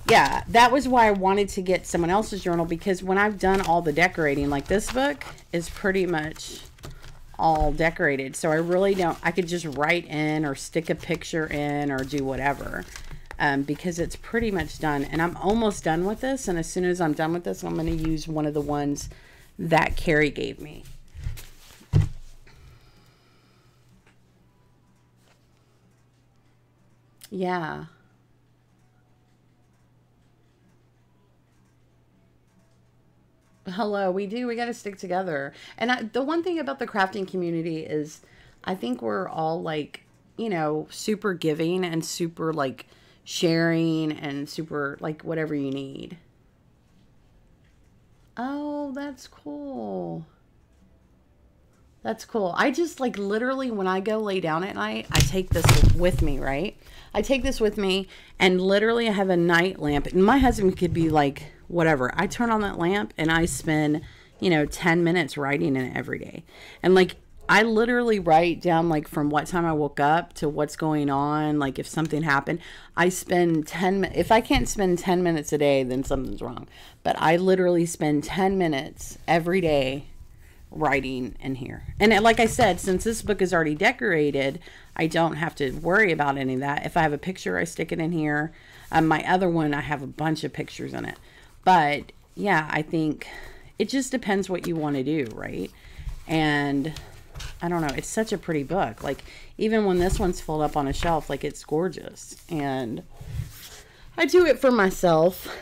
yeah, that was why I wanted to get someone else's journal, because when I've done all the decorating, like this book is pretty much all decorated. So I really don't, I could just write in or stick a picture in or do whatever. Because it's pretty much done. And I'm almost done with this. And as soon as I'm done with this, I'm going to use one of the ones that Carrie gave me. Yeah. Hello, we do. We got to stick together. And the one thing about the crafting community is I think we're all like, you know, super giving and super like sharing and super like whatever you need. Oh, that's cool. That's cool. I just like literally when I go lay down at night, I take this with me, right? I take this with me, and literally I have a night lamp. And my husband could be like, whatever. I turn on that lamp and I spend, you know, 10 minutes writing in it every day. And like, I literally write down like from what time I woke up to what's going on. Like if something happened, I spend 10 minutes. If I can't spend 10 minutes a day, then something's wrong. But I literally spend 10 minutes every day writing in here. And like I said, since this book is already decorated, I don't have to worry about any of that. If I have a picture, I stick it in here. My other one, I have a bunch of pictures in it. But yeah, I think it just depends what you want to do, right? And I don't know, it's such a pretty book. Like even when this one's filled up on a shelf, like it's gorgeous. And I do it for myself.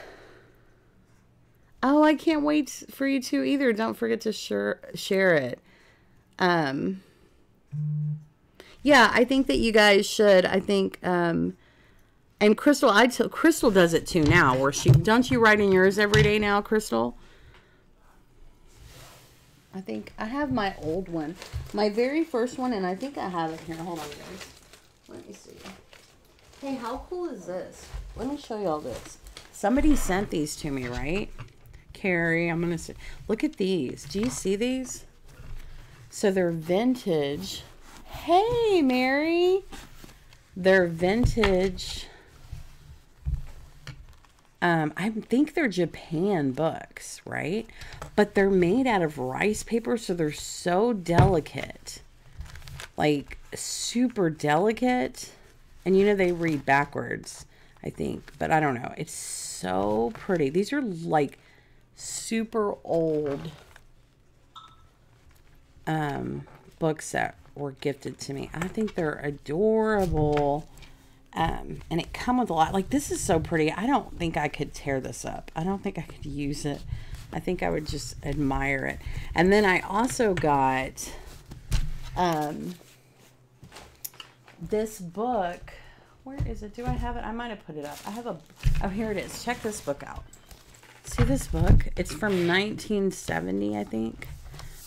Oh, I can't wait for you to either. Don't forget to share it. Yeah, I think that you guys should. I think, and Crystal, Crystal does it too now, where don't you write in yours every day now, Crystal? I think I have my old one, my very first one, and I think I have it here. Hold on, guys. Let me see. Hey, how cool is this? Let me show you all this. Somebody sent these to me, right? Carrie, I'm going to say, look at these. Do you see these? So they're vintage. Hey, Mary. They're vintage. I think they're Japan books, right? But they're made out of rice paper, so they're so delicate. Like, super delicate. And you know they read backwards, I think. But I don't know. It's so pretty. These are like super old books that were gifted to me. I think they're adorable. And it come with a lot. Like, this is so pretty. I don't think I could tear this up. I don't think I could use it. I think I would just admire it. And then I also got this book. Where is it? Do I have it? I might have put it up. I have a... Oh, here it is. Check this book out. See this book? It's from 1970, I think.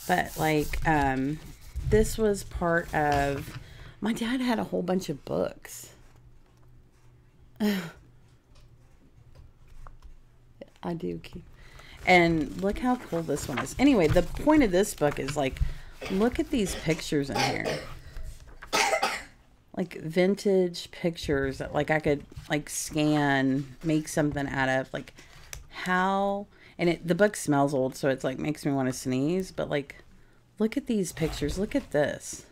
But, like, this was part of... My dad had a whole bunch of books. I do keep... And look how cool this one is. Anyway, the point of this book is, like, look at these pictures in here. Like, vintage pictures that, like, I could, like, scan, make something out of. Like, how... And the book smells old, so it's, like, makes me want to sneeze. But, like, look at these pictures. Look at this.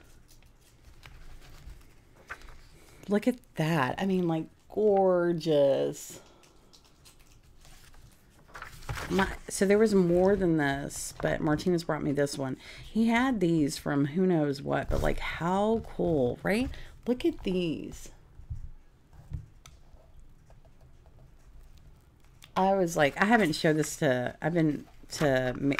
Look at that. I mean, like, gorgeous. So there was more than this, but Martinez brought me this one. He had these from who knows what, but like, how cool, right? Look at these. I was like, I haven't showed this to, I've been to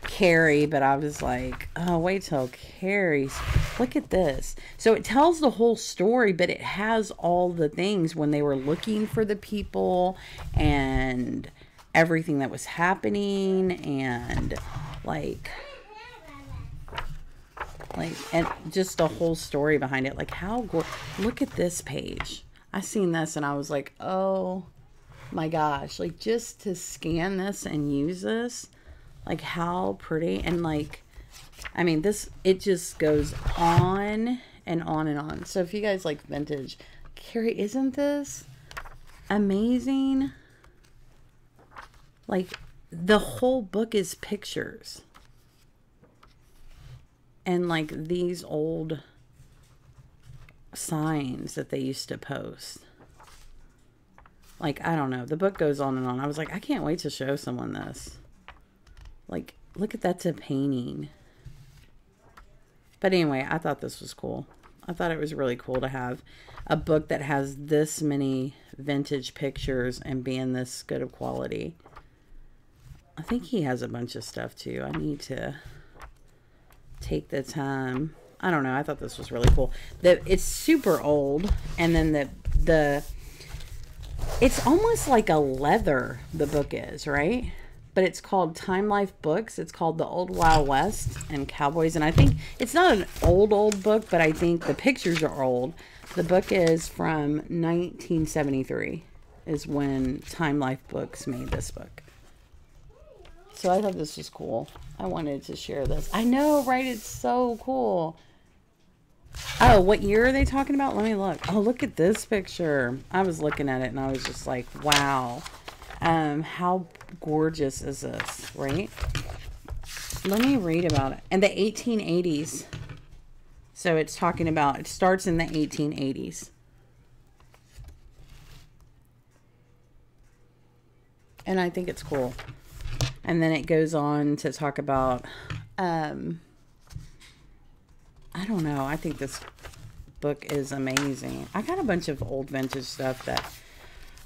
Carrie, but I was like, oh, wait till Carrie's. Look at this. So it tells the whole story, but it has all the things when they were looking for the people and everything that was happening, and like and just a whole story behind it. Like, how look at this page. I seen this and I was like, oh my gosh, like, just to scan this and use this, like, how pretty. And like, I mean, this, it just goes on and on and on. So if you guys like vintage, Carrie, isn't this amazing? Like, the whole book is pictures. And, like, these old signs that they used to post. Like, I don't know. The book goes on and on. I was like, I can't wait to show someone this. Like, look at that's a painting. But anyway, I thought this was cool. I thought it was really cool to have a book that has this many vintage pictures and being this good of quality. I think he has a bunch of stuff too. I need to take the time. I don't know. I thought this was really cool. It's super old, and then the it's almost like a leather, the book is, right? But it's called Time Life Books. It's called The Old Wild West and Cowboys. And I think it's not an old book, but I think the pictures are old. The book is from 1973 is when Time Life Books made this book. So I thought this was cool. I wanted to share this. I know, right? It's so cool. Oh, what year are they talking about? Let me look. Oh, look at this picture. I was looking at it and I was just like, wow. How gorgeous is this, right? Let me read about it. And the 1880s. So it's talking about, it starts in the 1880s. And I think it's cool. And then it goes on to talk about, I don't know. I think this book is amazing. I got a bunch of old vintage stuff that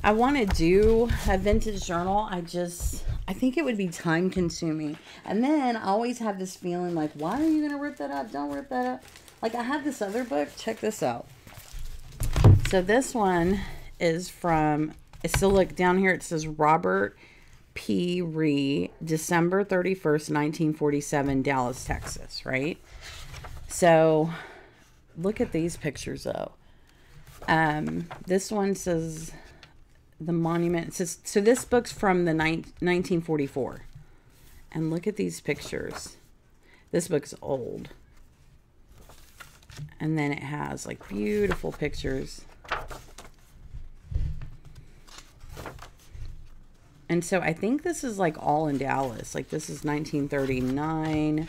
I want to do a vintage journal. I think it would be time consuming. And then I always have this feeling like, why are you going to rip that up? Don't rip that up. Like, I have this other book. Check this out. So this one is from, so look down here. It says Robert P. Ree, December 31st, 1947, Dallas, Texas, right? So look at these pictures though. This one says the monument. It says, so this book's from the 1944. And look at these pictures. This book's old. And then it has like beautiful pictures. And so I think this is like all in Dallas. Like, this is 1939.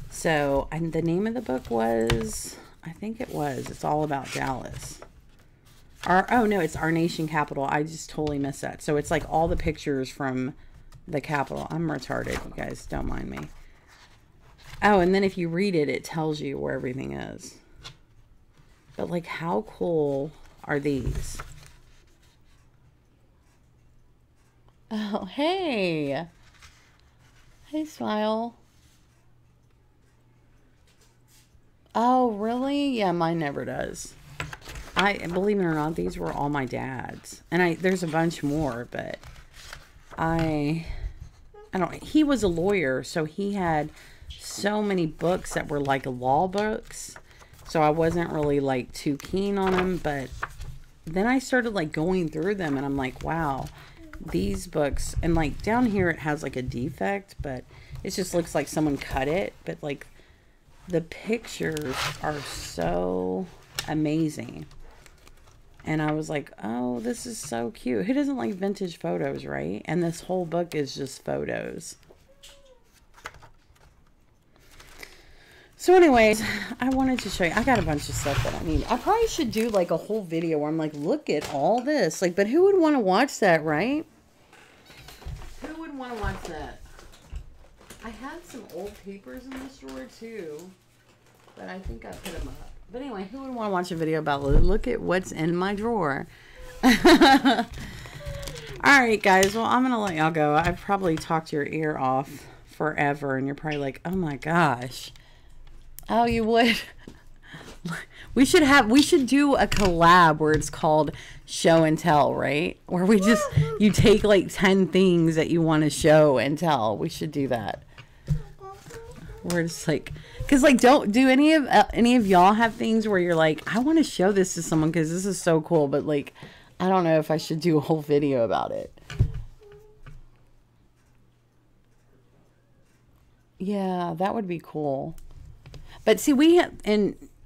So, and the name of the book was, I think it was, it's all about Dallas. Oh no, it's Our Nation Capital. I just totally missed that. So it's like all the pictures from the Capitol. I'm retarded, you guys, don't mind me. Oh, and then if you read it, it tells you where everything is. But like, how cool are these? Oh, hey. Hey, Smile. Oh, really? Yeah, mine never does. Believe it or not, these were all my dad's. And there's a bunch more, but I don't, he was a lawyer, so he had so many books that were like law books. So I wasn't really like too keen on them, but then I started like going through them and I'm like, wow, these books, and like down here it has like a defect, but it just looks like someone cut it. But like the pictures are so amazing. And I was like, oh, this is so cute. Who doesn't like vintage photos, right? And this whole book is just photos. So anyways, I wanted to show you. I got a bunch of stuff that I need. I probably should do like a whole video where I'm like, look at all this. Like, but who would want to watch that, right? Who would want to watch that? I had some old papers in this drawer too, but I think I put them up. But anyway, who would want to watch a video about look at what's in my drawer? Alright, guys. Well, I'm going to let y'all go. I've probably talked your ear off forever, and you're probably like, oh my gosh. Oh, you would? We should do a collab where it's called Show and Tell, right? Where you take like 10 things that you want to show and tell. We should do that. We're just like, because like, do any of y'all have things where you're like, I want to show this to someone because this is so cool, but like, I don't know if I should do a whole video about it. Yeah, that would be cool. But see,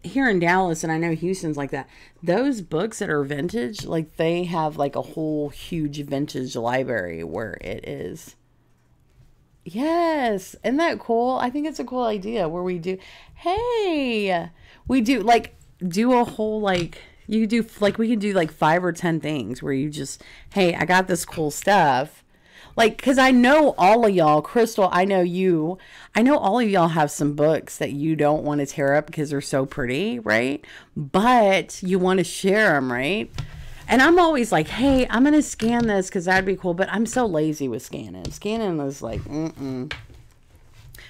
here in Dallas, and I know Houston's like that, those books that are vintage, like they have like a whole huge vintage library where it is. Yes. Isn't that cool? I think it's a cool idea where we do, hey, we do like, do a whole, like, you do, like, we can do like 5 or 10 things where you just, hey, I got this cool stuff. Like, because I know all of y'all, Crystal, I know you, I know all of y'all have some books that you don't want to tear up because they're so pretty, right? But you want to share them, right? And I'm always like, hey, I'm going to scan this because that'd be cool. But I'm so lazy with scanning. Scanning is like,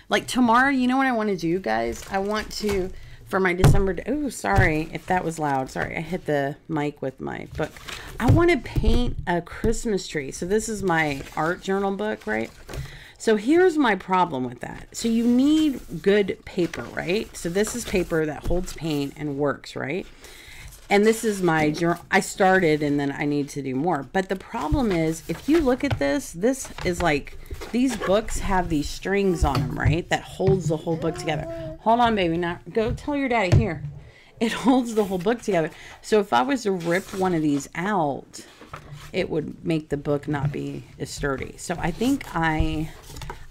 Like tomorrow, you know what I want to do, guys? I want to, for my December, oh, sorry if that was loud. Sorry, I hit the mic with my book. I want to paint a Christmas tree. So this is my art journal book, right? So here's my problem with that. So you need good paper, right? So this is paper that holds paint and works, right? And this is my journal. I started and then I need to do more. But the problem is, if you look at this, this is like, these books have these strings on them, right? That holds the whole book together. Hold on, baby. Now go tell your daddy here. It holds the whole book together. So if I was to rip one of these out, it would make the book not be as sturdy. So I think I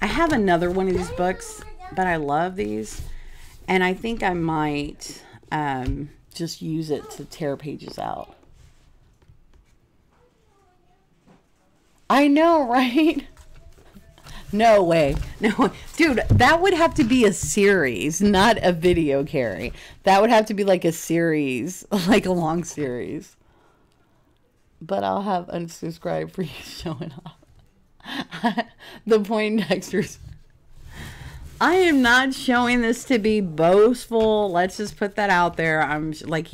have another one of these books, but I love these. And I think I might just use it to tear pages out. I know, right? No way. No way. Dude, that would have to be a series, not a video, Carrie. That would have to be like a series, like a long series. But I'll have unsubscribe for you showing up. The Poindexters. I am not showing this to be boastful. Let's just put that out there. I'm like,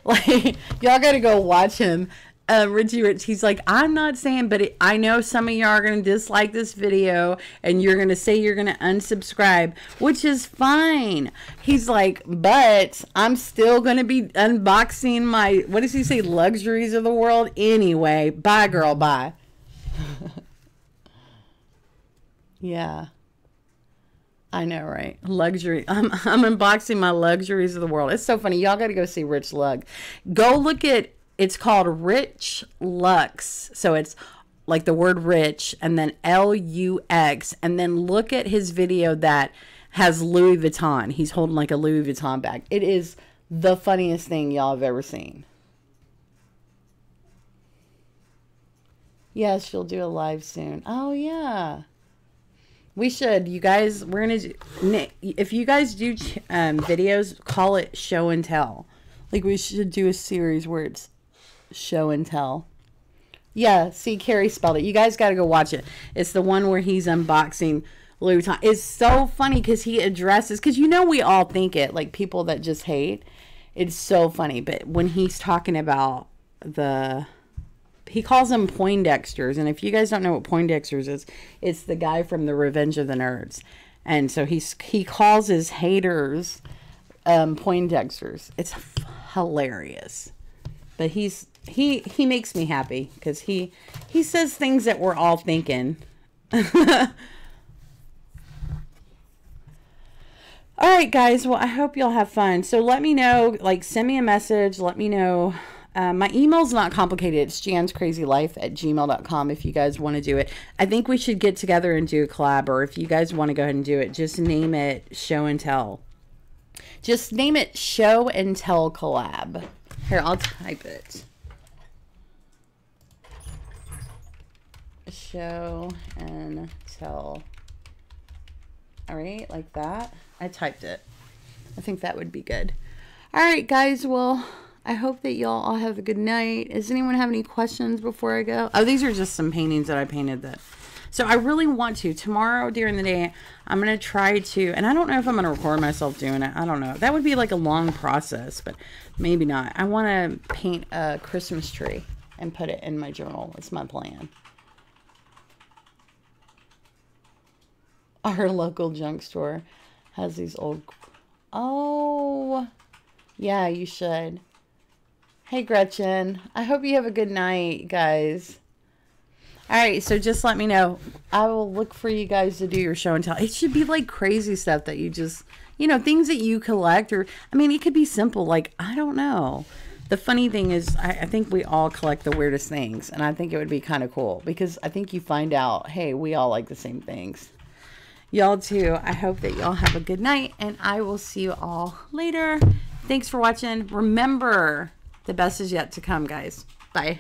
like, y'all got to go watch him. Richie Rich, he's like, I'm not saying, but I know some of y'all are going to dislike this video and you're going to say you're going to unsubscribe, which is fine. He's like, but I'm still going to be unboxing my, what does he say, luxuries of the world anyway. Bye, girl, bye. Yeah. I know, right? Luxury. I'm unboxing my luxuries of the world. It's so funny. Y'all got to go see Rich Lug. Go look at, it's called Rich Lux. So it's like the word rich and then Lux. And then look at his video that has Louis Vuitton. He's holding like a Louis Vuitton bag. It is the funniest thing y'all have ever seen. Yes, she'll do a live soon. Oh, yeah. We should. You guys, we're going to do, if you guys do videos, call it show and tell. Like, we should do a series where it's show and tell. Yeah, see, Carrie spelled it. You guys got to go watch it. It's the one where he's unboxing Louis Vuitton. It's so funny because he addresses, because you know we all think it, like people that just hate. It's so funny. But when he's talking about he calls them Poindexters, and if you guys don't know what Poindexters is, it's the guy from the Revenge of the Nerds, and so he calls his haters Poindexters. It's hilarious, but he makes me happy because he says things that we're all thinking. All right, guys. Well, I hope you'll have fun. So let me know. Like, send me a message. Let me know. My email's not complicated. It's JansCrazyLife@gmail.com if you guys want to do it. I think we should get together and do a collab, or if you guys want to go ahead and do it, just name it Show and Tell. Just name it Show and Tell Collab. Here, I'll type it. Show and Tell. All right, like that. I typed it. I think that would be good. All right, guys. Well, I hope that y'all all have a good night. Does anyone have any questions before I go? Oh, these are just some paintings that I painted that. So I really want to. Tomorrow during the day, I'm going to try to, and I don't know if I'm going to record myself doing it. I don't know. That would be like a long process, but maybe not. I want to paint a Christmas tree and put it in my journal. That's my plan. Our local junk store has these old... Oh, yeah, you should. Hey, Gretchen. I hope you have a good night, guys. All right, so just let me know. I will look for you guys to do your show and tell. It should be like crazy stuff that you just, you know, things that you collect. Or, I mean, it could be simple. Like, I don't know. The funny thing is, I think we all collect the weirdest things. And I think it would be kind of cool. Because I think you find out, hey, we all like the same things. Y'all too. I hope that y'all have a good night. And I will see you all later. Thanks for watching. Remember... the best is yet to come, guys. Bye.